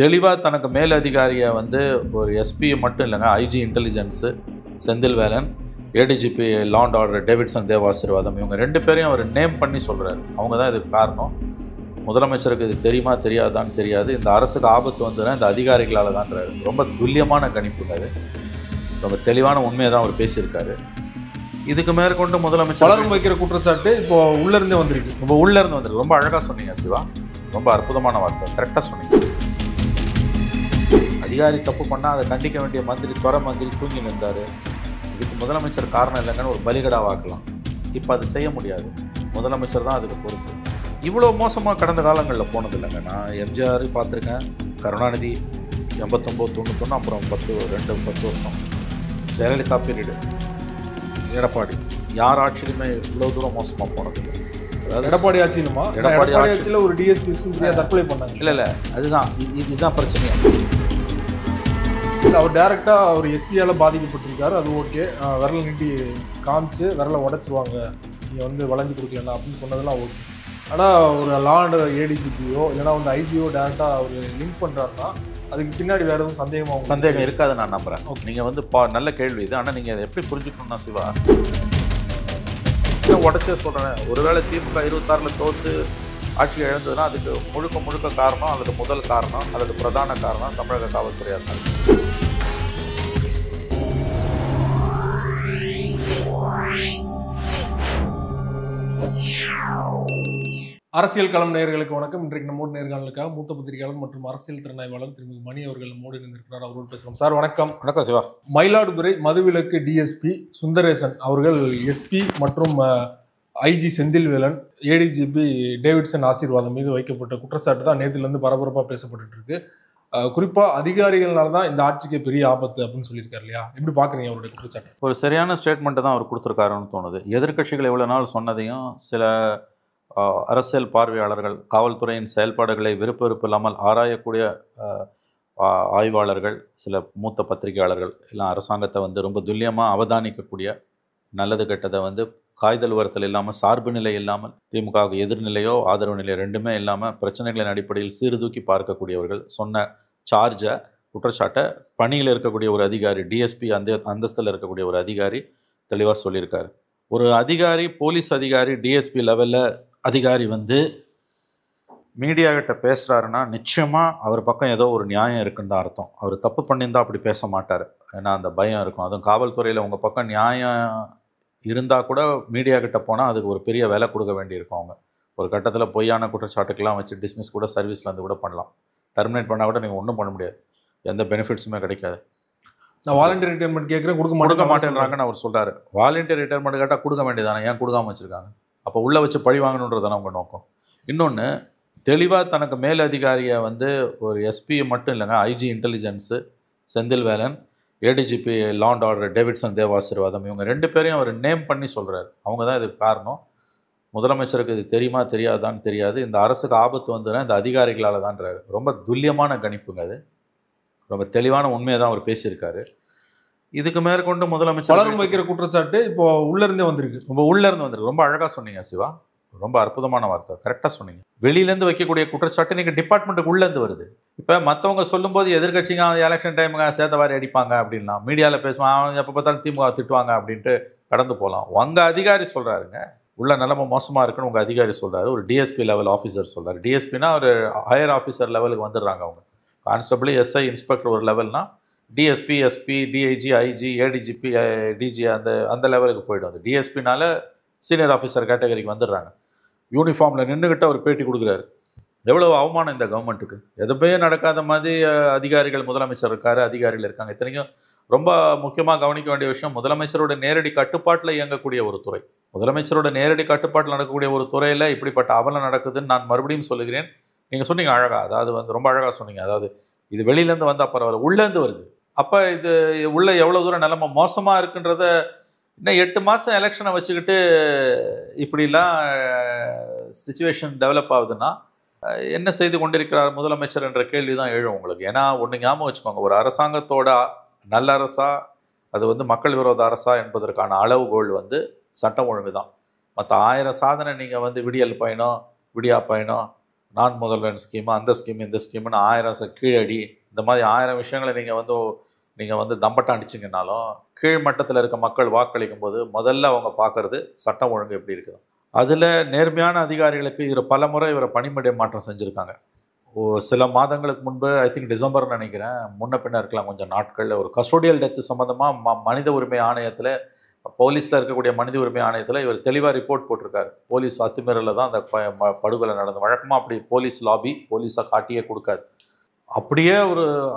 தெளிவாக தனக்கு மேலதிகாரியை வந்து ஒரு எஸ்பி மட்டும் இல்லைங்க, IG intelligence Senthilvelan, ADGP law and order Davidson Devasirvatham, இவங்க 2 பேரையும் அவர் நேம் பண்ணி சொல்கிறாரு. அவங்க தான் இதுக்கு காரணம். முதலமைச்சருக்கு இது தெரியுமா தெரியாதான்னு தெரியாது. இந்த அரசுக்கு ஆபத்து வந்ததுன்னா இந்த அதிகாரிகளால் தான்றாரு. ரொம்ப துல்லியமான கணிப்புங்க அது. ரொம்ப தெளிவான உண்மையை தான் அவர் பேசியிருக்காரு. இதுக்கு மேற்கொண்டு முதலமைச்சர் பலரும் வைக்கிற குற்றச்சாட்டு இப்போ உள்ளேருந்தே வந்திருக்கு. ரொம்ப உள்ளேருந்து வந்திருக்கு. ரொம்ப அழகாக சொன்னீங்க சிவா, ரொம்ப அற்புதமான வார்த்தை, கரெக்டாக சொன்னீங்க. அதிகாரி தப்பு பண்ணால் அதை கண்டிக்க வேண்டிய மந்திரி தூங்கி நின்றார். இதுக்கு முதலமைச்சர் காரணம் இல்லைங்கன்னு ஒரு பலிகடா வாக்கலாம். இப்போ அது செய்ய முடியாது. முதலமைச்சர் தான் அதுக்கு பொறுப்பு. இவ்வளோ மோசமாக கடந்த காலங்களில் போனது இல்லைங்க. நான் எம்ஜிஆர் பார்த்துருக்கேன், கருணாநிதி 89, 91, அப்புறம் 10 வருஷம் ஜெயலலிதா பீரியடு, எடப்பாடி, யார் ஆட்சியிலுமே இவ்வளோ தூரம் மோசமாக போனது இல்லை. அதாவது எடப்பாடி ஆட்சியில் ஒரு டிஎஸ்பி தற்கொலை பண்ணாங்க. இல்லை அதுதான் இதுதான் பிரச்சனையா. அவர் டைரெக்டாக அவர் எஸ்பியால் பாதிக்கப்பட்டிருக்காரு. அது ஓகே, விரலை நீட்டி காமிச்சு விரலை உடச்சிருவாங்க, நீங்கள் வந்து வளைஞ்சு கொடுக்கலன்னா அப்படின்னு சொன்னதெல்லாம் ஓகே. ஆனால் ஒரு லா அண்ட் ஏடிஜிபியோ இல்லைனா வந்து ஐஜியோ டேரெக்டாக அவர் லிங்க் பண்ணுறாருன்னா அதுக்கு பின்னாடி வேறு எதுவும் சந்தேகம் இருக்காது நான் நம்புகிறேன். நீங்கள் வந்து நல்ல கேள்வி இது. ஆனால் நீங்கள் அதை எப்படி புரிஞ்சுக்கணும்னா சிவா, உடச்சே சொல்கிறேன். ஒருவேளை திமுக 26 தோற்று ஆட்சி இழந்ததுன்னா அதுக்கு முழுக்க காரணம் அல்லது முதல் காரணம் அல்லது பிரதான காரணம் தமிழக காவல்துறையாக இருந்தாங்க. அரசியல் களம் நேயர்களுக்கு வணக்கம். இன்றைக்கு நம்மோடு நேர்காணலுக்காக மூத்த பத்திரிகையாளர் மற்றும் அரசியல் திறனாய்வாளர் திருமதி மணி அவர்கள் நம்மோடு இருந்திருக்கிறார். அவரோடு பேசுகிறோம். சார் வணக்கம். வணக்கம் சிவா. மயிலாடுதுறை மதுவிலக்கு டிஎஸ்பி சுந்தரேசன் அவர்கள் எஸ்பி மற்றும் ஐஜி செந்தில்வேலன், ஏடிஜிபி டேவிட்சன் ஆசீர்வாதம் மீது வைக்கப்பட்ட குற்றச்சாட்டு தான் நேற்றிலிருந்து பரபரப்பாக பேசப்பட்டு இருக்கு. குறிப்பாக அதிகாரிகள்னால தான் இந்த ஆட்சிக்கு பெரிய ஆபத்து அப்படின்னு சொல்லியிருக்காரு இல்லையா? எப்படி பார்க்குறீங்க அவருடைய குற்றச்சாட்டு? ஒரு சரியான ஸ்டேட்மெண்ட்டை தான் அவர் கொடுத்துருக்காருன்னு தோணுது. எதிர்க்கட்சிகள் எவ்வளோ நாள் சொன்னதையும் சில அரசியல் பார்வையாளர்கள், காவல்துறையின் செயல்பாடுகளை விருப்பம் இல்லாமல் ஆராயக்கூடிய ஆய்வாளர்கள், சில மூத்த பத்திரிகையாளர்கள் எல்லாம் அரசாங்கத்தை வந்து ரொம்ப துல்லியமாக அவதானிக்கக்கூடிய, நல்லது கெட்டதை வந்து காய்தல் உரத்தில் இல்லாமல், சார்பு நிலை இல்லாமல், திமுகவுக்கு எதிர்நிலையோ ஆதரவு நிலையோ ரெண்டுமே இல்லாமல் பிரச்சனைகளின் அடிப்படையில் சீர்தூக்கி பார்க்கக்கூடியவர்கள் சொன்ன குற்றச்சாட்டை பணியில் இருக்கக்கூடிய ஒரு அதிகாரி, டிஎஸ்பி அந்தஸ்தில் இருக்கக்கூடிய ஒரு அதிகாரி தெளிவாக சொல்லியிருக்காரு. ஒரு அதிகாரி, போலீஸ் அதிகாரி, டிஎஸ்பி லெவலில் அதிகாரி வந்து மீடியாக்கிட்ட பேசுகிறாருன்னா நிச்சயமாக அவர் பக்கம் ஏதோ ஒரு நியாயம் இருக்குன்னு தான் அர்த்தம். அவர் தப்பு பண்ணியிருந்தால் அப்படி பேச மாட்டார். ஏன்னா அந்த பயம் இருக்கும். அதுவும் காவல்துறையில் உங்கள் பக்கம் நியாயம் இருந்தால் கூட மீடியா கிட்ட போனால் அதுக்கு ஒரு பெரிய விலை கொடுக்க வேண்டியிருக்கும். அவங்க ஒரு கட்டத்தில் பொய்யான குற்றச்சாட்டுக்கெல்லாம் வச்சு டிஸ்மிஸ் கூட சர்வீஸ்லேருந்து கூட பண்ணலாம். டெர்மினேட் பண்ணால் கூட நீங்கள் ஒன்றும் பண்ண முடியாது, எந்த பெனிஃபிட்ஸுமே கிடைக்காது. நான் வாலண்டியர் ரிட்டைர்மெண்ட் கேட்குறேன், கொடுக்க மாட்டேன்றாங்கன்னு அவர் சொல்கிறார். வாலண்டியர் ரிட்டைர்மெண்ட் கேட்டால் கொடுக்க வேண்டியதானே, ஏன் கொடுக்காமல் வச்சுருக்காங்க? அப்போ உள்ளே வச்சு பழி வாங்கணுன்றதானே அவங்க நோக்கம். இன்னொன்று, தெளிவாக தனக்கு மேலதிகாரியை வந்து ஒரு எஸ்பி மட்டும் இல்லைங்க, IG intelligence Senthilvelan, ADGP law and order Davidson Devasirvatham, இவங்க 2 பேரையும் அவர் நேம் பண்ணி சொல்கிறார். அவங்க தான் இதுக்கு காரணம். முதலமைச்சருக்கு இது தெரியுமா தெரியாதான்னு தெரியாது. இந்த அரசுக்கு ஆபத்து வந்ததுன்னா இந்த அதிகாரிகளால் தான்றாரு. ரொம்ப துல்லியமான கணிப்புங்க அது. ரொம்ப தெளிவான உண்மையை தான் அவர் பேசியிருக்காரு. இதுக்கு மேற்கொண்டு முதலமைச்சர் பலரும் வைக்கிற குற்றச்சாட்டு இப்போ உள்ளேருந்தே வந்திருக்கு. ரொம்ப அழகாக சொன்னீங்க சிவா, ரொம்ப அற்புதமான வார்த்தை, கரெக்டாக சொன்னீங்க. வெளியிலேருந்து வைக்கக்கூடிய குற்றச்சாட்டு நீங்கள் டிபார்ட்மெண்ட்டுக்கு உள்ளேருந்து வருது. இப்போ மற்றவங்க சொல்லும்போது எதிர்கட்சிங்க எலெக்ஷன் டைமுங்க சேத்தவாரி அடிப்பாங்க அப்படின்னா, மீடியாவில் பேசுவாங்க, எப்போ பார்த்தாலும் திமுக திட்டுவாங்க அப்படின்ட்டு கடந்து போகலாம். உங்கள் அதிகாரி சொல்கிறாருங்க, உள்ள நிலைமை மோசமாக இருக்குன்னு உங்கள் அதிகாரி சொல்கிறாரு. ஒரு டிஎஸ்பி லெவல் ஆஃபீஸர் சொல்கிறார். டிஎஸ்பினா ஒரு ஹையர் ஆஃபீஸர் லெவலுக்கு வந்துடுறாங்க. அவங்க கான்ஸ்டபிள், எஸ்ஐ, இன்ஸ்பெக்டர் ஒரு லெவல்னா, DSP, SP, DIG, IG, ADGP, DG அந்த லெவலுக்கு போய்டும். அது டிஎஸ்பினால சீனியர் ஆஃபீஸர் கேட்டகரிக்கு வந்துடுறாங்க. யூனிஃபார்மில் நின்றுக்கிட்டு அவர் பேட்டி கொடுக்குறாரு. எவ்வளோ அவமானம் இந்த கவர்மெண்ட்டுக்கு. எதுவுமே நடக்காத மாதிரி அதிகாரிகள், முதலமைச்சர் இருக்காரு, அதிகாரிகள் இருக்காங்க. இத்தனைக்கும் ரொம்ப முக்கியமாக கவனிக்க வேண்டிய விஷயம், முதலமைச்சரோட நேரடி கட்டுப்பாட்டில் இயங்கக்கூடிய ஒரு துறை. முதலமைச்சரோட நேரடி கட்டுப்பாட்டில் நடக்கக்கூடிய ஒரு துறையில் இப்படிப்பட்ட அவலம் நடக்குதுன்னு நான் மறுபடியும் சொல்லுகிறேன். நீங்கள் சொன்னீங்க அழகாக, அதாவது வந்து ரொம்ப அழகாக சொன்னீங்க. அதாவது இது வெளியிலேருந்து வந்தால் பரவாயில்ல, உள்ளேருந்து வருது. அப்போ இது உள்ள எவ்வளோ தூரம் நிலைமை மோசமாக இருக்குன்றத, இன்னும் 8 மாதம் எலெக்ஷனை வச்சுக்கிட்டு இப்படிலாம் சிச்சுவேஷன் டெவலப் ஆகுதுன்னா என்ன செய்து கொண்டிருக்கிறார் முதலமைச்சர் என்ற கேள்வி தான் எழும் உங்களுக்கு. ஏன்னா ஒன்று ஞாபகம் வச்சுக்கோங்க, ஒரு அரசாங்கத்தோட நல்ல அரசா அது வந்து மக்கள் விரோத அரசா என்பதற்கான அளவுகோல் வந்து சட்டம் ஒழுங்கு தான். மற்ற 1000 சாதனை நீங்கள் வந்து விடியல் பயணம், விடியா பயணம், நான் முதல்வன் ஸ்கீமு, அந்த ஸ்கீம், இந்த ஸ்கீம்னு 1000 கீழடி, இந்த மாதிரி 1000 விஷயங்களை நீங்கள் வந்து தம்பட்டம் அடிச்சிங்கனாலும் கீழ் மட்டத்தில் இருக்க மக்கள் வாக்களிக்கும் போது முதல்ல அவங்க பார்க்கறது சட்டம் ஒழுங்கு எப்படி இருக்குது. அதில் நேர்மையான அதிகாரிகளுக்கு பல முறை இவரை பணிமடை மாற்றம் செஞ்சுருக்காங்க. சில மாதங்களுக்கு முன்பு, ஐ திங்க் டிசம்பர்னு நினைக்கிறேன், முன்ன பின்ன இருக்கலாம் கொஞ்சம் நாட்களில், ஒரு கஸ்டோடியல் டெத்து சம்மந்தமாக மனித உரிமை ஆணையத்தில், போலீஸில் இருக்கக்கூடிய மனித உரிமை ஆணையத்தில் இவர் தெளிவாக ரிப்போர்ட் போட்டிருக்காரு. போலீஸ் அத்துமீறலில் தான் அந்த படுகொலை நடந்த. வழக்கமாக அப்படி போலீஸ் லாபி போலீஸாக காட்டியே கொடுக்காது. அப்படியே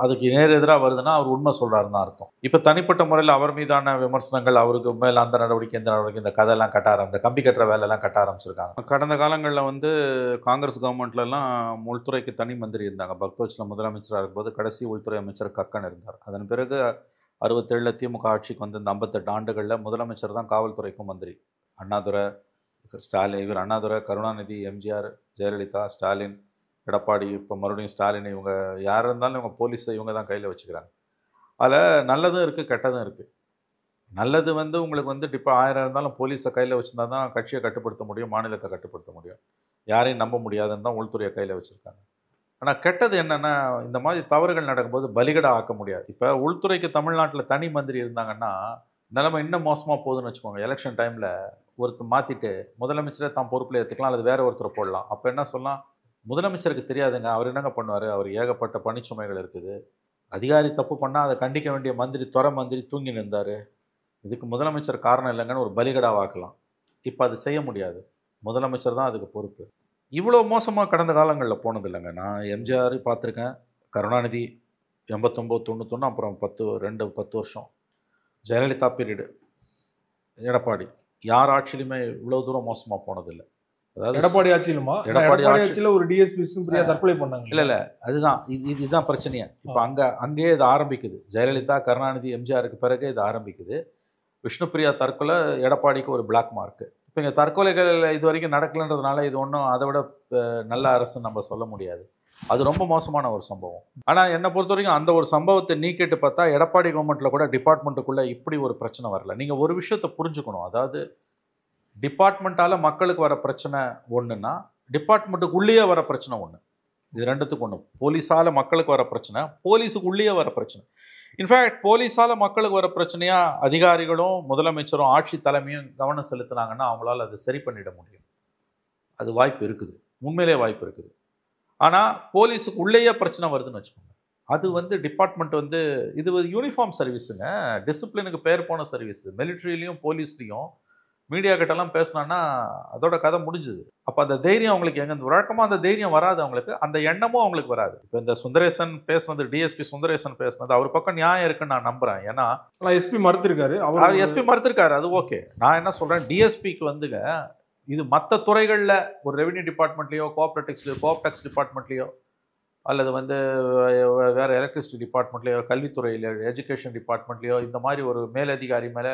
அதுக்கு நேர் எதிராக வருதுன்னா அவர் உண்மை சொல்கிறாருன்னு அர்த்தம். இப்போ தனிப்பட்ட முறையில் அவர் மீதான விமர்சனங்கள், அவருக்கு மேலே அந்த நடவடிக்கை இந்த நடவடிக்கை, இந்த கதையெல்லாம் இந்த கம்பி கட்டுற வேலையெல்லாம் கட்ட ஆரம்பிச்சிருக்காங்க. கடந்த காலங்களில் வந்து காங்கிரஸ் கவர்மெண்ட்லலாம் உள்துறைக்கு தனி மந்திரி இருந்தாங்க. பக்தோச்சில் முதலமைச்சராக இருக்கும்போது கடைசி உள்துறை அமைச்சர் கக்கன் இருந்தார். அதன் பிறகு 67 திமுக ஆட்சிக்கு வந்து இந்த 58 ஆண்டுகளில் முதலமைச்சர் தான் காவல்துறைக்கும் மந்திரி. அண்ணாதுரை, ஸ்டாலின், அண்ணாதுரை, கருணாநிதி, எம்ஜிஆர், ஜெயலலிதா, ஸ்டாலின், எடப்பாடி, இப்போ மறுபடியும் ஸ்டாலின், இவங்க யார் இருந்தாலும் இவங்க போலீஸை இவங்க தான் கையில் வச்சுக்கிறாங்க. அதில் நல்லதும் இருக்குது, கெட்டதும் இருக்குது. நல்லது வந்து உங்களுக்கு வந்து இப்போ 1000 இருந்தாலும் போலீஸை கையில் வச்சுருந்தா தான் கட்சியை கட்டுப்படுத்த முடியும், மாநிலத்தை கட்டுப்படுத்த முடியும். யாரையும் நம்ப முடியாதுன்னு தான் உள்துறையை கையில் வச்சுருக்காங்க. ஆனால் கெட்டது என்னென்னா, இந்த மாதிரி தவறுகள் நடக்கும்போது பலிகடா ஆக்க முடியாது. இப்போ உள்துறைக்கு தமிழ்நாட்டில் தனி மந்திரி இருந்தாங்கன்னா நிலைமை இன்னும் மோசமாக போகுதுன்னு வச்சுக்கோங்க. எலெக்ஷன் டைமில் ஒருத்தர் மாற்றிட்டு முதலமைச்சரை தான் பொறுப்பில் ஏற்றுக்கலாம், அல்லது வேறு ஒருத்தரை போடலாம். அப்போ என்ன சொல்லலாம், முதலமைச்சருக்கு தெரியாதுங்க, அவர் என்னங்க பண்ணுவார், அவர் ஏகப்பட்ட பணிச்சுமைகள் இருக்குது, அதிகாரி தப்பு பண்ணால் அதை கண்டிக்க வேண்டிய மந்திரி தூங்கி நின்றார், இதுக்கு முதலமைச்சர் காரணம் இல்லைங்கன்னு ஒரு பலிகடாவாக்கலாம். இப்போ அது செய்ய முடியாது, முதலமைச்சர் தான் அதுக்கு பொறுப்பு. இவ்வளோ மோசமாக கடந்த காலங்களில் போனது இல்லைங்க. நான் எம்ஜிஆர் பார்த்துருக்கேன், கருணாநிதி 89, 91, அப்புறம் 10 வருஷம் ஜெயலலிதா பீரியடு, எடப்பாடி, யார் ஆட்சியிலுமே இவ்வளோ தூரம் மோசமாக போனதில்லை. அதாவது எடப்பாடி ஆட்சியில் ஒரு டிஎஸ்பி விஷ்ணுபிரியா தற்கொலை பண்ணாங்க. இல்லை அதுதான் இதுதான் பிரச்சனையே. இப்போ அங்கேயே இது ஆரம்பிக்குது. ஜெயலலிதா, கருணாநிதி, எம்ஜிஆருக்கு பிறகு இது ஆரம்பிக்குது. விஷ்ணுபிரியா தற்கொலை எடப்பாடிக்கு ஒரு பிளாக் மார்க்கு. இப்போ இங்கே தற்கொலைகள் இது வரைக்கும் நடக்கலைன்றதுனால இது ஒன்றும் அதை விட நல்ல அரசுன்னு நம்ம சொல்ல முடியாது. அது ரொம்ப மோசமான ஒரு சம்பவம். ஆனால் என்னை பொறுத்த வரைக்கும் அந்த ஒரு சம்பவத்தை நீக்கிட்டு பார்த்தா எடப்பாடி கவர்மெண்ட்டில் கூட டிபார்ட்மெண்ட்டுக்குள்ளே இப்படி ஒரு பிரச்சனை வரல. நீங்கள் ஒரு விஷயத்தை புரிஞ்சுக்கணும், அதாவது டிபார்ட்மெண்ட்டால் மக்களுக்கு வர பிரச்சனை ஒன்றுன்னா டிபார்ட்மெண்ட்டுக்கு உள்ளேயே வர பிரச்சனை ஒன்று. இது ரெண்டுத்துக்கு ஒன்று. போலீஸால் மக்களுக்கு வர பிரச்சனை, போலீஸுக்கு உள்ளேயே வர பிரச்சனை. இன்ஃபேக்ட் போலீஸால் மக்களுக்கு வர பிரச்சனையாக அதிகாரிகளும் முதலமைச்சரும் ஆட்சி தலைமையும் கவனம் செலுத்தினாங்கன்னா அவங்களால அது சரி பண்ணிட முடியும். அது வாய்ப்பு இருக்குது, உண்மையிலே வாய்ப்பு இருக்குது. ஆனால் போலீஸுக்கு உள்ளேயே பிரச்சனை வருதுன்னு வச்சுக்கோங்க, அது வந்து டிபார்ட்மெண்ட் வந்து இது யூனிஃபார்ம் சர்வீஸுங்க, டிசிப்ளினுக்கு பேர் போன சர்வீஸ். மிலிட்ரிலையும் போலீஸ்லேயும் மீடியா கிட்டலாம் பேசினான்னா அதோட கதை முடிஞ்சுது. அப்போ அந்த தைரியம் அவங்களுக்கு எங்கே வழக்கமாக அந்த தைரியம் வராது, அவங்களுக்கு அந்த எண்ணமும் அவங்களுக்கு வராது. இப்போ இந்த சுந்தரேசன் பேசுனது, டிஎஸ்பி சுந்தரேசன் பேசுனது, அவர் பக்கம் நியாயம் இருக்குன்னு நான் நம்புகிறேன். ஏன்னா எஸ்பி மறுத்திருக்காரு, அவர் எஸ்பி மறுத்திருக்காரு, அது ஓகே. நான் என்ன சொல்கிறேன், டிஎஸ்பிக்கு வந்துங்க இது மற்ற துறைகளில் ஒரு ரெவென்யூ டிபார்ட்மெண்ட்லேயோ, கோஆப்டெக்ஸ் டிபார்ட்மெண்ட்லேயோ, அல்லது வந்து வேறு எலக்ட்ரிசிட்டி டிபார்ட்மெண்ட்லேயோ, கல்வித்துறையிலையோ, எஜுகேஷன் டிபார்ட்மெண்ட்லேயோ இந்த மாதிரி ஒரு மேலதிகாரி மேலே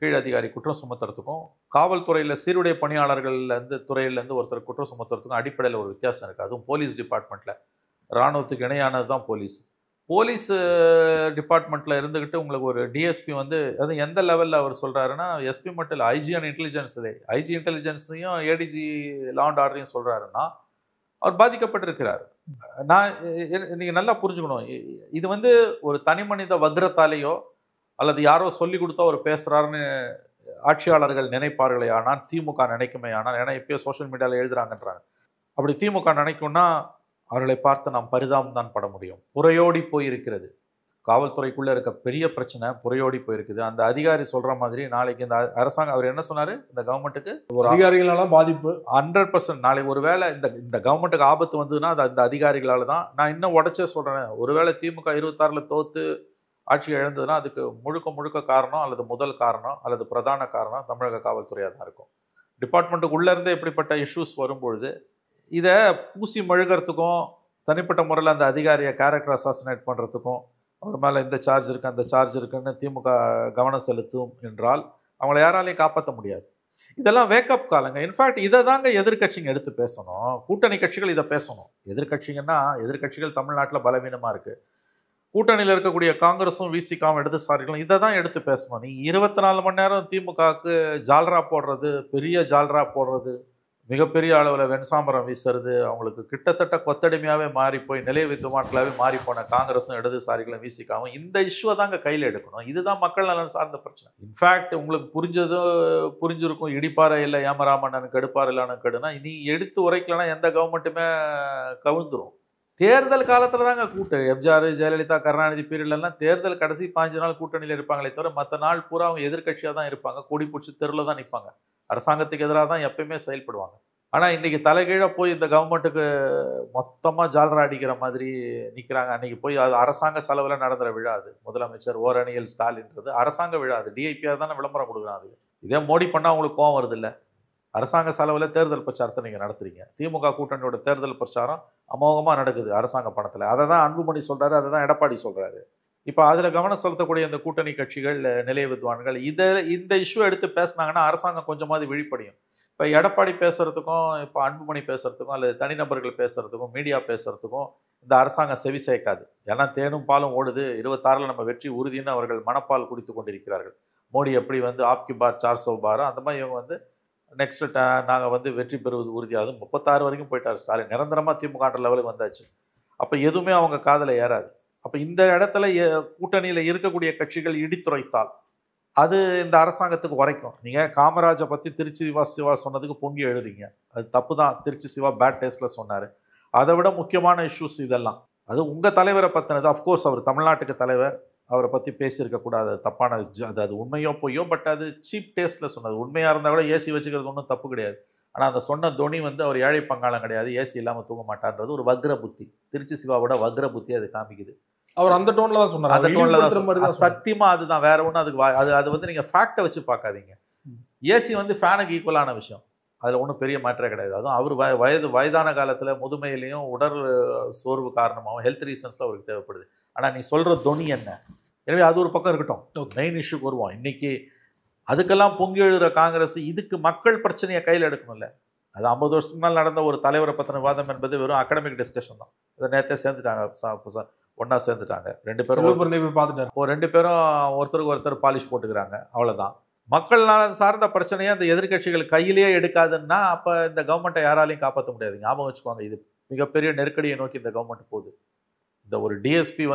கீழ் அதிகாரி குற்றம் சுமத்துறதுக்கும், காவல்துறையில் சீருடை பணியாளர்கள்லேருந்து துறையிலேருந்து ஒருத்தர் குற்றம் சுமத்துறதுக்கும் அடிப்படையில் ஒரு வித்தியாசம் இருக்குது. அதுவும் போலீஸ் டிபார்ட்மெண்ட்டில் இராணுவத்துக்கு இணையானது தான் போலீஸ் டிபார்ட்மெண்ட்டில் இருந்துக்கிட்டு உங்களுக்கு ஒரு டிஎஸ்பி வந்து அது எந்த லெவலில் அவர் சொல்கிறாருன்னா, எஸ்பி மட்டும் இல்லை, ஐஜி அண்ட் இன்டெலிஜென்ஸ், ஐஜி இன்டெலிஜென்ஸையும் ஏடிஜி லா அண்ட் ஆர்டரையும் சொல்கிறாருன்னா அவர் பாதிக்கப்பட்டிருக்கிறார். நீங்கள் நல்லா புரிஞ்சுக்கணும், இது வந்து ஒரு தனி மனித வக்ரத்தாலேயோ அல்லது யாரோ சொல்லி கொடுத்தா அவர் பேசுகிறாருன்னு ஆட்சியாளர்கள் நினைப்பார்களே ஆனால், திமுக நினைக்குமே ஆனால், ஏன்னா இப்போயே சோஷியல் மீடியாவில் எழுதுறாங்கன்றாங்க. அப்படி திமுக நினைக்கும்னா அவர்களை பார்த்து நாம் பரிதாபம் தான் பட முடியும். புறையோடி போயிருக்கிறது காவல்துறைக்குள்ளே இருக்க பெரிய பிரச்சனை, புறையோடி போயிருக்குது. அந்த அதிகாரி சொல்கிற மாதிரி நாளைக்கு இந்த அரசாங்கம், அவர் என்ன சொன்னார், இந்த கவர்மெண்ட்டுக்கு ஒரு அதிகாரிகளால் பாதிப்பு 100%. நாளைக்கு ஒரு வேளை இந்த கவர்மெண்ட்டுக்கு ஆபத்து வந்ததுன்னா அது அந்த அதிகாரிகளால் தான். நான் இன்னும் உடச்சே சொல்கிறேன், ஒருவேளை திமுக 26 தோற்று ஆட்சி இழந்ததுன்னா அதுக்கு முழுக்க காரணம், அல்லது முதல் காரணம், அல்லது பிரதான காரணம் தமிழக காவல்துறையாக தான் இருக்கும். டிபார்ட்மெண்ட்டுக்கு உள்ளேருந்தே இப்படிப்பட்ட இஷ்யூஸ் வரும்பொழுது இதை பூசி மழுகிறதுக்கும், தனிப்பட்ட முறையில் அந்த அதிகாரியை கேரக்டர் அசாசினேட் பண்ணுறதுக்கும், அவர் மேலே இந்த சார்ஜ் இருக்குது அந்த சார்ஜ் இருக்குன்னு திமுக கவனம் செலுத்தும் என்றால் அவங்கள யாராலையும் காப்பாற்ற முடியாது. இதெல்லாம் வேக்கப் காலங்க. இன்ஃபேக்ட் இதை தாங்க எதிர்கட்சிங்க எடுத்து பேசணும், கூட்டணி கட்சிகள் இதை பேசணும். எதிர்கட்சிகள் தமிழ்நாட்டில் பலவீனமாக இருக்குது. கூட்டணியில் இருக்கக்கூடிய காங்கிரஸும் விசிகாவும் இடதுசாரிகளும் இதை தான் எடுத்து பேசணும். நீ 24 மணி நேரம் திமுகவுக்கு ஜால்ரா போடுறது, பெரிய ஜால்ரா போடுறது, மிகப்பெரிய அளவில் வெண்சாமரம் வீசுறது, அவங்களுக்கு கிட்டத்தட்ட கொத்தடிமையாகவே மாறி போய் நிலைய வித்துவான்களாகவே மாறி போன காங்கிரஸும் இடதுசாரிகளும் வீசிக்காவும் இந்த இஷ்யூவை தாங்க கையில் எடுக்கணும். இதுதான் மக்கள் நலன் சார்ந்த பிரச்சனை. இன்ஃபேக்ட் உங்களுக்கு புரிஞ்சிருக்கும், இடிப்பாறை இல்லை ஏமராமண்ணனுக்கு எடுப்பாறை இல்லைன்னு கெடுனா நீ எடுத்து உரைக்கலன்னா எந்த கவர்மெண்ட்டுமே கவிழ்ந்துரும். தேர்தல் காலத்தில் தாங்க கூட்டு எம்ஜிஆர் ஜெயலலிதா கருணாநிதி பீரியட்லாம் தேர்தல் கடைசி 5 நாள் கூட்டணியில் இருப்பாங்களே தவிர மற்ற நாள் பூரா அவங்க எதிர்கட்சியாக தான் இருப்பாங்க. கொடி பிடிச்சி தெருவில் தான் நிற்பாங்க. அரசாங்கத்துக்கு எதிராக தான் எப்பயுமே செயல்படுவாங்க. ஆனால் இன்றைக்கி தலைகீழாக போய் இந்த கவர்மெண்ட்டுக்கு மொத்தமாக ஜால்ரா அடிக்கிற மாதிரி நிற்கிறாங்க. அன்றைக்கி போய் அது அரசாங்க செலவில் நடந்துற விழா. அது முதலமைச்சர் ஓரணியல் ஸ்டாலின்றது அரசாங்க விழா. அது டிஐபிஆர் தானே விளம்பரம் கொடுக்குறாங்க. அது இதே மோடி பண்ணால் அவங்களுக்கு கோவம் வருது இல்லை? அரசாங்க செலவில் தேர்தல் பிரச்சாரத்தை நீங்கள் நடத்துறீங்க. திமுக கூட்டணியோட தேர்தல் பிரச்சாரம் அமோகமாக நடக்குது அரசாங்க பணத்தில். அதை தான் அன்புமணி சொல்கிறாரு, அதை தான் எடப்பாடி சொல்கிறாரு. இப்போ அதில் கவனம் செலுத்தக்கூடிய இந்த கூட்டணி கட்சிகள், நிலைய வித்வான்கள் இந்த இஷ்யூ எடுத்து பேசினாங்கன்னா அரசாங்கம் கொஞ்சமாவது விழிப்படையும். இப்போ எடப்பாடி பேசுகிறதுக்கும் இப்போ அன்புமணி பேசுகிறதுக்கும் அல்லது தனிநபர்கள் பேசுகிறதுக்கும் மீடியா பேசுகிறதுக்கும் இந்த அரசாங்கம் செவி சேர்க்காது. ஏன்னா தேனும் பாலும் ஓடுது. 26 நம்ம வெற்றி உறுதின்னு அவர்கள் மனப்பால் குடித்து கொண்டிருக்கிறார்கள். மோடி எப்படி ஆப்கி பார் 400 பாரோ அந்த மாதிரி இவங்க நெக்ஸ்ட் நாங்கள் வெற்றி பெறுவது உறுதியாகுது. 36 வரைக்கும் போயிட்டார் ஸ்டாலின். நிரந்தரமாக திமுக லெவலுக்கு வந்தாச்சு. அப்போ எதுவுமே அவங்க காதில் ஏறாது. அப்போ இந்த இடத்துல கூட்டணியில் இருக்கக்கூடிய கட்சிகள் இடித்துரைத்தால் அது இந்த அரசாங்கத்துக்கு உரைக்கும். நீங்கள் காமராஜை பற்றி திருச்சி சிவா சொன்னதுக்கு பொங்கி எழுறீங்க. அது தப்பு தான். திருச்சி சிவா பேட் டேஸ்ட்டில் சொன்னார். அதை விட முக்கியமான இஷ்யூஸ் இதெல்லாம். அது உங்கள் தலைவரை பற்றினது. அஃப்கோர்ஸ் அவர் தமிழ்நாட்டுக்கு தலைவர், அவரை பற்றி பேசியிருக்கக்கூடாது. தப்பான அது உண்மையோ பொய்யோ, பட் அது சீப் டேஸ்ட்டில் சொன்னது. உண்மையாக இருந்தால் கூட ஏசி வச்சுக்கிறது ஒன்றும் தப்பு கிடையாது. ஆனால் அந்த சொன்ன துணி அவர் ஏழை பங்காளம் கிடையாது, ஏசி இல்லாமல் தூங்க மாட்டான்றது ஒரு வக்ர புத்தி. திருச்சி சிவாவோட வக்ர புத்தி அது காமிக்குது. அவர் அந்த டோன்ல தான் சொன்னார். அந்த டோன்ல தான் சத்தியமா அதுதான். வேற ஒன்றும் அதுக்கு அது நீங்கள் ஃபேக்டை வச்சு பார்க்காதீங்க. ஏசி ஃபேனுக்கு ஈக்குவலான விஷயம். அதில் ஒன்றும் பெரிய மாற்றே கிடையாது. அதுவும் அவர் வயதான காலத்தில் முதுமையிலையும் உடல் சோர்வு காரணமாகவும் ஹெல்த் ரீசன்ஸில் அவருக்கு தேவைப்படுது. ஆனால் நீ சொல்கிற தொனி என்ன? எனவே அது ஒரு பக்கம் இருக்கட்டும். மெயின் இஷ்யூக்கு வருவோம். இன்றைக்கி அதுக்கெல்லாம் பொங்கி எழுகிற காங்கிரஸ் இதுக்கு மக்கள் பிரச்சனையை கையில் எடுக்கணும்ல. அது 50 வருஷத்துக்கு முன்னால் நடந்த ஒரு தலைவரை பற்றின விவாதம் என்பது வெறும் அகடமிக் டிஸ்கஷன் தான். அதை நேற்றே சேர்ந்துட்டாங்க, ஒன்றா சேர்ந்துட்டாங்க. 2 பேரும் பார்த்துட்டாரு. 2 பேரும் ஒருத்தருக்கு ஒருத்தர் பாலிஷ் போட்டுக்கிறாங்க, அவ்வளோதான். மக்கள் நலன் சார்ந்த பிரச்சனையை அந்த எதிர்கட்சிகள் கையிலேயே எடுக்காதுன்னா அப்போ இந்த கவர்மெண்ட்டை யாராலையும் காப்பாற்ற முடியாது. ஞாபகம் வச்சுக்கோங்க, இது மிகப்பெரிய நெருக்கடியை நோக்கி இந்த கவர்மெண்ட் போகுது. இந்த ஒரு டிஎஸ்பி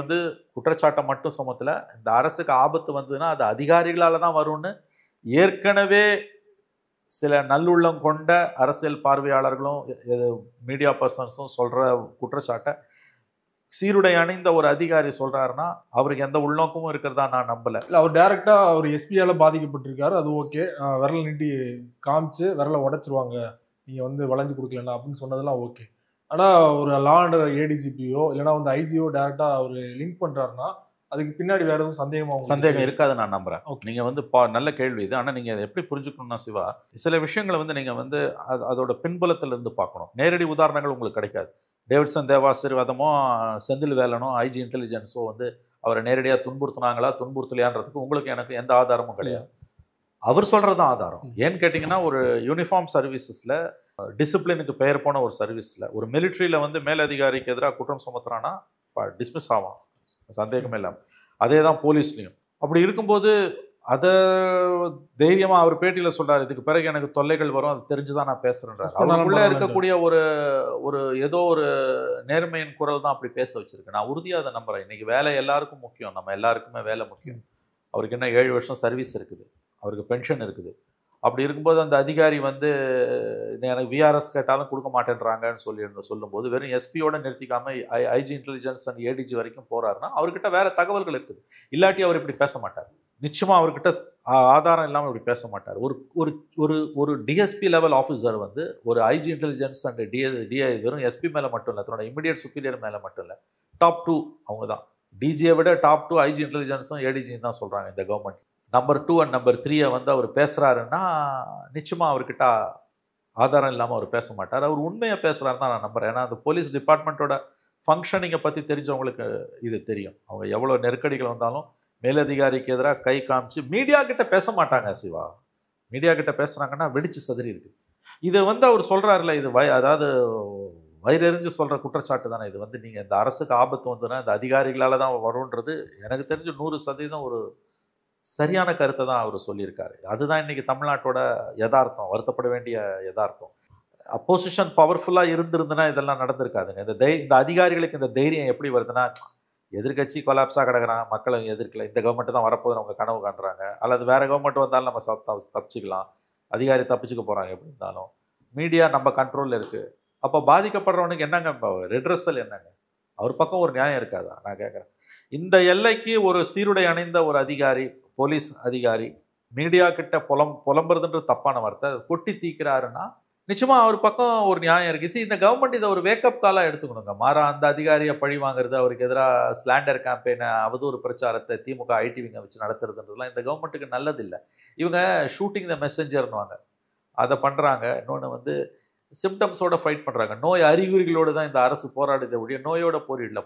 குற்றச்சாட்டை மட்டும் சுமத்தல. இந்த அரசுக்கு ஆபத்து வந்ததுன்னா அது அதிகாரிகளால் தான் வரும்னு ஏற்கனவே சில நல்லுள்ளம் கொண்ட அரசியல் பார்வையாளர்களும் மீடியா பர்சன்ஸும் சொல்கிற குற்றச்சாட்டை சீருடை அணிந்த ஒரு அதிகாரி சொல்கிறாருன்னா அவருக்கு எந்த உள்நோக்கமும் இருக்கிறதா நான் நம்பலை. இல்லை, அவர் டைரெக்டாக அவர் எஸ்பியால் பாதிக்கப்பட்டிருக்காரு, அது ஓகே. விரல் நீட்டி காமிச்சு விரலை உடைச்சிருவாங்க நீங்கள் வளைஞ்சு கொடுக்கலன்னா அப்படின்னு சொன்னதெல்லாம் ஓகே. ஆனால் ஒரு லா அண்ட் ஏடிஜிபியோ இல்லைனா ஐஜியோ டைரெக்டாக அவர் லிங்க் பண்ணுறாருன்னா அதுக்கு பின்னாடி வேற எதுவும் சந்தேகம் இருக்காது நான் நம்புறேன். நீங்கள் நல்ல கேள்வி இது. ஆனால் நீங்கள் அதை எப்படி புரிஞ்சுக்கணும்னா சிவா, சில விஷயங்களை நீங்கள் அதோட பின்புலத்திலிருந்து பார்க்கணும். நேரடி உதாரணங்கள் உங்களுக்கு கிடைக்காது. டேவிட்சன் தேவாசீர்வாதமோ செந்தில் வேலனோ ஐஜி இன்டெலிஜென்ஸோ அவரை நேரடியாக துன்புறுத்தலையான்றதுக்கு உங்களுக்கு எனக்கு எந்த ஆதாரமும் கிடையாது. அவர் சொல்கிறதான் ஆதாரம். ஏன்னு கேட்டிங்கன்னா, ஒரு யூனிஃபார்ம் சர்வீசஸில் டிசிப்ளினுக்கு பெயர் போன ஒரு சர்வீஸில் ஒரு மிலிட்ரியில் மேலதிகாரிக்கு எதிராக குற்றம் சுமத்துறான்னா டிஸ்மிஸ் ஆகும், சந்தேகமே இல்லாமல். அதே தான் போலீஸ்லையும். அப்படி இருக்கும்போது அதை தைரியமாக அவர் பேட்டியில் சொல்கிறார், இதுக்கு பிறகு எனக்கு தொல்லைகள் வரும், அது தெரிஞ்சுதான் நான் பேசுகிறேன்றார். அவருக்குள்ளே இருக்கக்கூடிய ஒரு ஏதோ ஒரு நேர்மையின் குரல் தான் அப்படி பேச வச்சிருக்கு. நான் உறுதியாக அதை நம்புகிறேன். இன்றைக்கி வேலை எல்லாருக்கும் முக்கியம், நம்ம எல்லாருக்குமே வேலை முக்கியம். அவருக்கு என்ன 7 வருஷம் சர்வீஸ் இருக்குது, அவருக்கு பென்ஷன் இருக்குது. அப்படி இருக்கும்போது அந்த அதிகாரி எனக்கு விஆர்எஸ் கேட்டாலும் கொடுக்க மாட்டேன்றாங்கன்னு சொல்லும்போது வெறும் எஸ்பியோட நிறுத்திக்காமல் ஐஜி இன்டெலிஜென்ஸ் அண்ட் ஏடிஜி வரைக்கும் போகிறாருன்னா அவர்கிட்ட வேறு தகவல்கள் இருக்குது. இல்லாட்டி அவர் இப்படி பேச மாட்டார். நிச்சயமாக அவர்கிட்ட ஆதாரம் இல்லாமல் இப்படி பேச மாட்டார். ஒரு டிஎஸ்பி லெவல் ஆஃபீஸர் ஒரு ஐஜி இன்டெலிஜென்ஸ் அண்ட் டிஐ வெறும் எஸ்பி மேலே மட்டும் இல்லை, தன்னோட இமிடியட் சுப்பீரியர் மேலே மட்டும் இல்லை, டாப் 2 அவங்க தான். டிஜியை விட டாப் 2 ஐஜி இன்டெலிஜென்ஸும் ஏடிஜியும் தான் சொல்கிறாங்க இந்த கவர்மெண்ட். நம்பர் 2 அண்ட் நம்பர் 3 அவர் பேசுகிறாருன்னா நிச்சயமாக அவர்கிட்ட ஆதாரம் இல்லாமல் அவர் பேச மாட்டார். அவர் உண்மையாக பேசுகிறாருன்னு தான் நான் நம்புகிறேன். ஏன்னா அந்த போலீஸ் டிபார்ட்மெண்ட்டோட ஃபங்க்ஷனிங்கை பற்றி தெரிஞ்சவங்களுக்கு இது தெரியும். அவங்க எவ்வளோ நெருக்கடிகள் வந்தாலும் மேலதிகாரிக்கு எதிராக கை காமிச்சு மீடியா கிட்ட பேச மாட்டாங்க சிவா. மீடியா கிட்ட பேசுகிறாங்கன்னா வெடிச்சு சதுரி இருக்கு. இதை அவர் சொல்கிறாருல, இது அதாவது வயிறெறிஞ்சு சொல்கிற குற்றச்சாட்டு தானே இது. நீங்கள் இந்த அரசுக்கு ஆபத்து வந்ததுன்னா இந்த அதிகாரிகளால் தான் வரும்ன்றது எனக்கு தெரிஞ்சு 100% ஒரு சரியான கருத்தை தான் அவர் சொல்லியிருக்காரு. அதுதான் இன்றைக்கி தமிழ்நாட்டோட யதார்த்தம், வருத்தப்பட வேண்டிய யதார்த்தம். அப்போசிஷன் பவர்ஃபுல்லாக இருந்திருந்துன்னா இதெல்லாம் நடந்திருக்காதுங்க. இந்த அதிகாரிகளுக்கு இந்த தைரியம் எப்படி வருதுன்னா, எதிர்கட்சி கொலாப்ஸாக கிடக்குறான், மக்களை எதிர்க்கல, இந்த கவர்மெண்ட் தான் வரப்போகுது அவங்க கனவு காண்றாங்க, அல்லது வேறு கவர்மெண்ட் வந்தாலும் நம்ம தப்பிச்சுக்கலாம், அதிகாரி தப்பிச்சுக்க போகிறாங்க எப்படி இருந்தாலும், மீடியா நம்ம கண்ட்ரோலில் இருக்குது. அப்போ பாதிக்கப்படுறவனுக்கு என்னங்க ரெட்ரெஸல் என்னங்க? அவர் பக்கம் ஒரு நியாயம் இருக்காதா? நான் கேட்குறேன். இந்த எல்லைக்கு ஒரு சீருடை அணிந்த ஒரு அதிகாரி, போலீஸ் அதிகாரி மீடியா கிட்ட புலம்புறதுன்ற தப்பான வார்த்தை, கொட்டி தீக்கிறாருன்னா நிச்சயமா அவர் பக்கம் ஒரு நியாயம் இருக்கு. இந்த கவர்மெண்ட் இதை ஒரு வேக்கப் காலாக எடுத்துக்கணுங்க. மாறா அந்த அதிகாரியை பழி வாங்குறது, அவருக்கு எதிராக ஸ்லாண்டர் கேம்பெயினை, அவதூறு பிரச்சாரத்தை திமுக ஐடிவிங்க வச்சு நடத்துறதுன்றதுலாம் இந்த கவர்மெண்ட்டுக்கு நல்லதில்லை. இவங்க ஷூட்டிங் த மெசஞ்சர்னுவாங்க, அதை பண்ணுறாங்க. இன்னொன்று சிம்டம்ஸோட ஃபைட் பண்ணுறாங்க. நோய் அறிகுறிகளோடு தான் இந்த அரசு போராடுதே ஒழிய நோயோட போரிடல.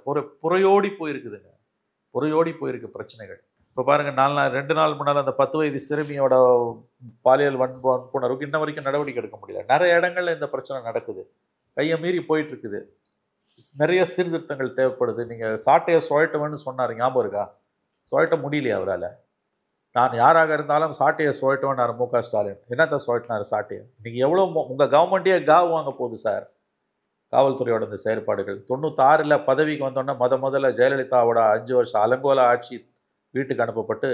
புறையோடி போயிருக்குதுங்க, புறையோடி போயிருக்கு பிரச்சனைகள். இப்போ பாருங்கள், 2 நாள் முன்னால் அந்த 10 வயது சிறுமியோட பாலியல் வன்புணர்வுக்கு இன்ன வரைக்கும் நடவடிக்கை எடுக்க முடியல. நிறைய இடங்கள்ல இந்த பிரச்சனை நடக்குது, கையை மீறி போயிட்டு இருக்குது. நிறைய சீர்திருத்தங்கள் தேவைப்படுது. நீங்கள் சாட்டையை சுழட்டுவேன்னு சொன்னார், ஞாபகம் இருக்கா? சுழட்ட முடியலையா அவரால்? நான் யாராக இருந்தாலும் சாட்டையை சுழட்டுவேன்னாரு மு.க. ஸ்டாலின். என்னத்தை சுழட்டினார் சாட்டையை? இன்னைக்கு எவ்வளோ உங்கள் கவர்மெண்ட்டே வாங்க போகுது சார். காவல்துறையோட இந்த செயற்பாடுகள் 96 பதவிக்கு வந்தோடனே முதல்ல ஜெயலலிதாவோட 5 வருஷம் அலங்கோல ஆட்சி வீட்டுக்கு அனுப்பப்பட்டு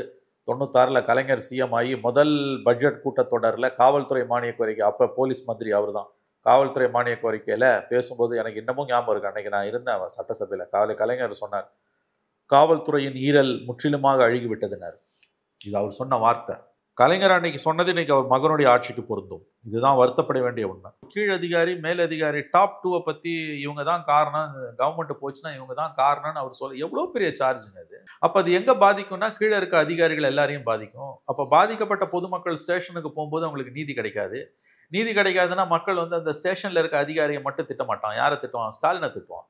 96 கலைஞர் சிஎம் ஆகி முதல் பட்ஜெட் கூட்டத்தொடரில் காவல்துறை மானிய கோரிக்கை, அப்போ போலீஸ் மந்திரி அவர் தான், காவல்துறை மானிய கோரிக்கையில் பேசும்போது எனக்கு இன்னமும் ஞாபகம் இருக்கு. அன்றைக்கி நான் இருந்தேன் சட்டசபையில். கலைஞர் சொன்னார், காவல்துறையின் ஈரல் முற்றிலுமாக அழுகிவிட்டதுனார். இது அவர் சொன்ன வார்த்தை. கலைஞர் அன்னைக்கு சொன்னது இன்னைக்கு அவர் மகனுடைய ஆட்சிக்கு பொருந்தும். இதுதான் வருத்தப்பட வேண்டிய உண்மை. கீழ் அதிகாரி, மேல் அதிகாரி, டாப் 2 பற்றி இவங்க தான் காரணம், கவர்மெண்ட் போச்சுன்னா இவங்க தான் காரணம்னு அவர் சொல்ல எவ்வளோ பெரிய சார்ஜுங்க அது. அப்போ அது எங்கே பாதிக்கும்னா கீழே இருக்க அதிகாரிகள் எல்லாரையும் பாதிக்கும். அப்போ பாதிக்கப்பட்ட பொதுமக்கள் ஸ்டேஷனுக்கு போகும்போது அவங்களுக்கு நீதி கிடைக்காது. நீதி கிடைக்காதுன்னா மக்கள் அந்த ஸ்டேஷனில் இருக்க அதிகாரியை மட்டும் திட்ட மாட்டான். யாரை திட்டுவான்? ஸ்டாலினை திட்டுவான்.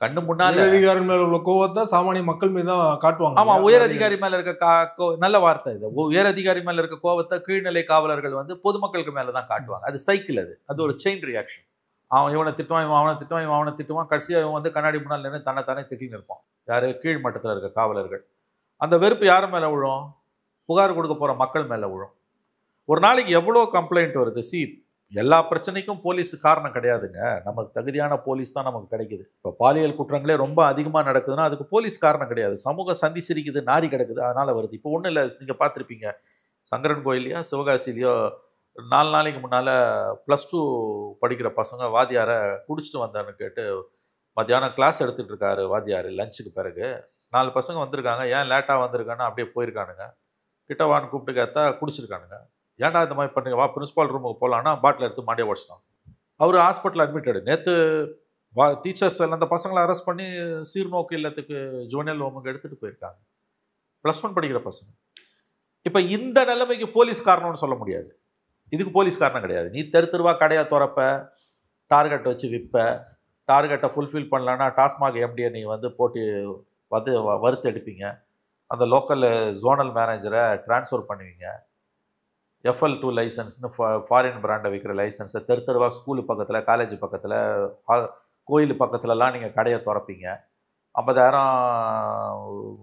கண்ணு முன்னால அதிகாரி மேல உள்ள கோவத்தை சாமானிய மக்கள் மீது தான் காட்டுவாங்க. ஆமா, உயர் அதிகாரி மேல இருக்க நல்ல வார்த்தை இது. உயர் அதிகாரி மேல இருக்க கோவத்தை கீழ்நிலை காவலர்கள் பொதுமக்களுக்கு மேலதான் காட்டுவாங்க. அது சைக்கிள், அது ஒரு செயின் ரியாக்ஷன். அவன் இவனை திட்டுவான், இவன் அவனை திட்டுவான், இவன் அவனை திட்டுவான். கடைசியா இவன் கண்ணாடி முன்னால் நின்று தன்னைத்தானே திட்டின்னு இருப்பான். யாரு? கீழ் மட்டத்தில் இருக்க காவலர்கள். அந்த வெறுப்பு யார் மேல விழும்? புகார் கொடுக்க போற மக்கள் மேல விழும். ஒரு நாளைக்கு எவ்வளோ கம்ப்ளைண்ட் வருது. எல்லா பிரச்சனைக்கும் போலீஸ் காரணம் கிடையாதுங்க. நமக்கு தகுதியான போலீஸ் தான் நமக்கு கிடைக்குது. இப்போ பாலியல் குற்றங்களே ரொம்ப அதிகமாக நடக்குதுன்னா அதுக்கு போலீஸ் காரணம் கிடையாது. சமூக சந்தி சிரிக்குது, நாரி கிடக்குது, அதனால வருது. இப்போ ஒன்றும் இல்லை, நீங்கள் பார்த்துருப்பீங்க, சங்கரன் கோயிலையோ சிவகாசிலையோ 4 நாளைக்கு முன்னால் +2 படிக்கிற பசங்க வாத்தியாரை குடிச்சிட்டு வந்தான்னு கேட்டு மத்தியானம் கிளாஸ் எடுத்துகிட்டு இருக்காரு வாத்தியார். லஞ்சுக்கு பிறகு 4 பசங்க வந்திருக்காங்க. ஏன் லேட்டாக வந்திருக்கான்னு அப்படியே போயிருக்கானுங்க. கிட்டவான்னு கூப்பிட்டு கேட்டா குடிச்சிருக்கானுங்க. ஏன்டா இந்த மாதிரி பண்ணுங்க, வா பிரின்ஸ்பால் ரூமுக்கு போகலான்னா பாட்டில் எடுத்து மாடியை உடச்சிட்டான். அவர் ஹாஸ்பிட்டல் அட்மிட்டடு. நேற்று டீச்சர்ஸ் எல்லாம் அந்த பசங்களை அரெஸ்ட் பண்ணி சீர்நோக்கு இல்லத்துக்கு ஜுவனல் ஹோமுக்கு எடுத்துகிட்டு போயிருக்காங்க. +1 படிக்கிற பசங்க. இப்போ இந்த நிலைமைக்கு போலீஸ் காரணம்னு சொல்ல முடியாது. இதுக்கு போலீஸ் காரணம் கிடையாது. நீ தெருவா கடையாக திறப்ப, டார்கெட் வச்சு விற்ப, டார்கெட்டை ஃபுல்ஃபில் பண்ணலன்னா டாஸ்மாக் எம்டியை நீ போட்டு வறுத்து எடுப்பீங்க. அந்த லோக்கல் ஜோனல் மேனேஜரை ட்ரான்ஸ்ஃபர் பண்ணுவீங்க. FL2 லைசன்ஸ்னு ஃபாரின் பிராண்டை விற்கிற லைசன்ஸை தெருவா ஸ்கூலு பக்கத்தில், காலேஜ் பக்கத்தில், கோயில் பக்கத்துலலாம் நீங்கள் கடையை திறப்பீங்க. 50,000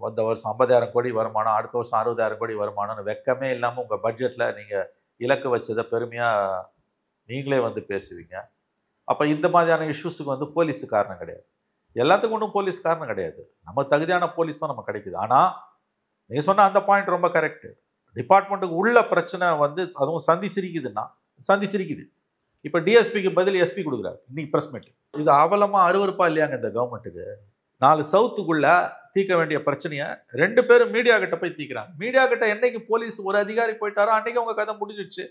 அந்த வருஷம் 50,000 கோடி வருமானம், அடுத்த வருஷம் 60,000 கோடி வருமானம்னு வெக்கமே இல்லாமல் உங்கள் பட்ஜெட்டில் நீங்கள் இலக்கு வச்சதை பெருமையாக நீங்களே பேசுவீங்க. அப்போ இந்த மாதிரியான இஷ்யூஸுக்கு போலீஸு காரணம் கிடையாது. எல்லாத்துக்கும் ஒன்றும் போலீஸ் காரணம் கிடையாது. நம்ம தகுதியான போலீஸ் தான் நமக்கு கிடைக்குது. ஆனால் நீங்கள் சொன்ன அந்த பாயிண்ட் ரொம்ப கரெக்டு. டிபார்ட்மெண்ட்டுக்கு உள்ள பிரச்சனை அதுவும் சந்தி சிரிக்குதுன்னா சந்தி சிரிக்குது. இப்போ டிஎஸ்பிக்கு பதில் எஸ்பி கொடுக்குறாரு இன்னைக்கு ப்ரெஸ் மீட். இது அவலமாக அருவருப்பா இல்லையாங்க இந்த கவர்மெண்ட்டுக்கு? 4 சவுத்துக்குள்ள தீர்க்க வேண்டிய பிரச்சனையை 2 பேரும் மீடியா கிட்ட போய் தீர்க்கிறாங்க. மீடியா கிட்ட என்னைக்கு போலீஸ் ஒரு அதிகாரி போயிட்டாரோ அன்னைக்கு அவங்க கதை முடிஞ்சிடுச்சு.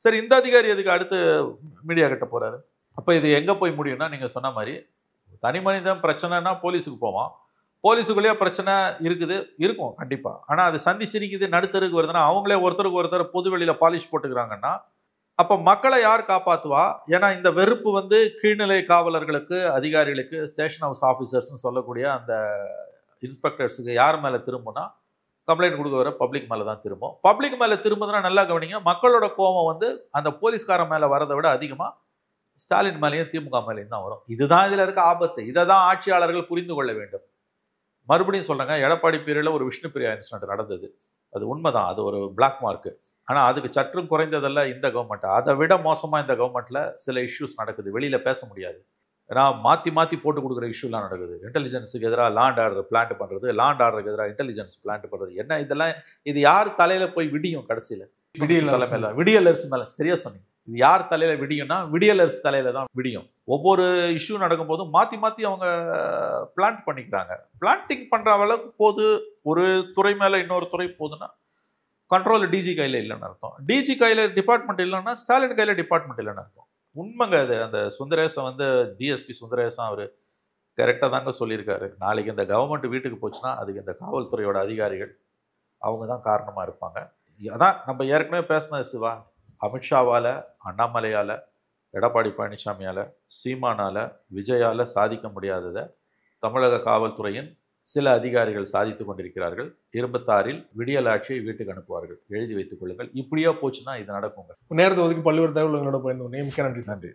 சரி, இந்த அதிகாரி எதுக்கு அடுத்து மீடியா கிட்ட போறாரு? அப்போ இது எங்கே போய் முடியும்னா, நீங்கள் சொன்ன மாதிரி தனி மனிதன் பிரச்சனைனா போலீஸுக்கு போவான். போலீஸுக்குள்ளேயே பிரச்சனை இருக்கும் கண்டிப்பாக. ஆனால் அது சந்தி சிரிக்குது, நடுத்தருக்கு வருதுன்னா அவங்களே ஒருத்தருக்கு ஒருத்தர் பொதுவெளியில் பாலிஷ் போட்டுக்கிறாங்கன்னா அப்போ மக்களை யார் காப்பாற்றுவா? ஏன்னா இந்த வெறுப்பு கீழ்நிலை காவலர்களுக்கு, அதிகாரிகளுக்கு, ஸ்டேஷன் ஹவுஸ் ஆஃபீஸர்ஸ்னு சொல்லக்கூடிய அந்த இன்ஸ்பெக்டர்ஸுக்கு யார் மேலே திரும்புனா கம்ப்ளைண்ட் கொடுக்க வர பப்ளிக் மேலே தான் திரும்பும். பப்ளிக் மேலே திரும்புதுன்னா நல்லா கவனிங்க, மக்களோட கோபம் அந்த போலீஸ்காரன் மேலே வரதை விட அதிகமாக ஸ்டாலின் மேலேயும் திமுக மேலேயும் தான் வரும். இதுதான் இதில் இருக்க ஆபத்து. இதை தான் ஆட்சியாளர்கள் புரிந்து கொள்ள வேண்டும். மறுபடியும் சொல்கிறேங்க, எடப்பாடி பீரியடில் ஒரு விஷ்ணு பிரியா இன்சிடென்ட் நடந்தது. அது உண்மைதான், அது ஒரு பிளாக் மார்க்கு. ஆனால் அதுக்கு சற்றும் குறைந்ததல்ல இந்த கவர்மெண்ட். அதை விட மோசமாக இந்த கவர்மெண்ட்டில் சில இஷ்யூஸ் நடக்குது, வெளியில் பேச முடியாது. ஏன்னா மாற்றி மாற்றி போட்டு கொடுக்குற இஷ்யூலாம் நடக்குது. இன்டெலிஜென்ஸுக்கு எதிராக லாண்ட் ஆர்டர் பிளான்ட் பண்ணுறது, லாண்ட் ஆர்டருக்கு எதிராக இன்டெலிஜென்ஸ் பிளான்ட் பண்ணுறது. என்ன இதெல்லாம், இது யார் தலையில் போய் விடியும் கடைசியில்? விடியல் அரசு மேலே. சரியா சொன்னீங்க. இது யார் தலையில விடியும்னா விடியல் அரசு தலையில தான் விடியும். ஒவ்வொரு இஷ்யூ நடக்கும்போதும் மாற்றி மாற்றி அவங்க பிளான்ட் பண்ணிக்கிறாங்க. பிளான்டிங் பண்ணுற அளவுக்கு போது ஒரு துறை மேலே இன்னொரு துறை போகுதுன்னா கண்ட்ரோல் டிஜி கையில் இல்லைன்னு அர்த்தம். டிஜி கையில் டிபார்ட்மெண்ட் இல்லைன்னா ஸ்டாலின் கையில் டிபார்ட்மெண்ட் இல்லைன்னு அர்த்தம். உண்மைங்க அது. அந்த சுந்தரேசன் வந்து டிஎஸ்பி சுந்தரேசன் அவர் கரெக்டாக தாங்க சொல்லியிருக்காரு. நாளைக்கு இந்த கவர்மெண்ட் வீட்டுக்கு போச்சுன்னா அதுக்கு இந்த காவல்துறையோட அதிகாரிகள் அவங்க தான் காரணமாக இருப்பாங்க. அதான் நம்ம ஏற்கனவே பேசினது சிவா. அமித்ஷாவால், அண்ணாமலையால், எடப்பாடி பழனிசாமியால், சீமானால், விஜயால் சாதிக்க முடியாததை தமிழக காவல்துறையின் சில அதிகாரிகள் சாதித்து கொண்டிருக்கிறார்கள். 26 விடியல் ஆட்சியை வீட்டுக்கு அனுப்புவார்கள். எழுதி வைத்துக் கொள்ளுங்கள். இப்படியே போச்சுன்னா இது நடக்குங்க. நேரத்தை ஒதுக்கி பல்வேறு தகவல்களோட பயந்து மிக்க நன்றி. நன்றி.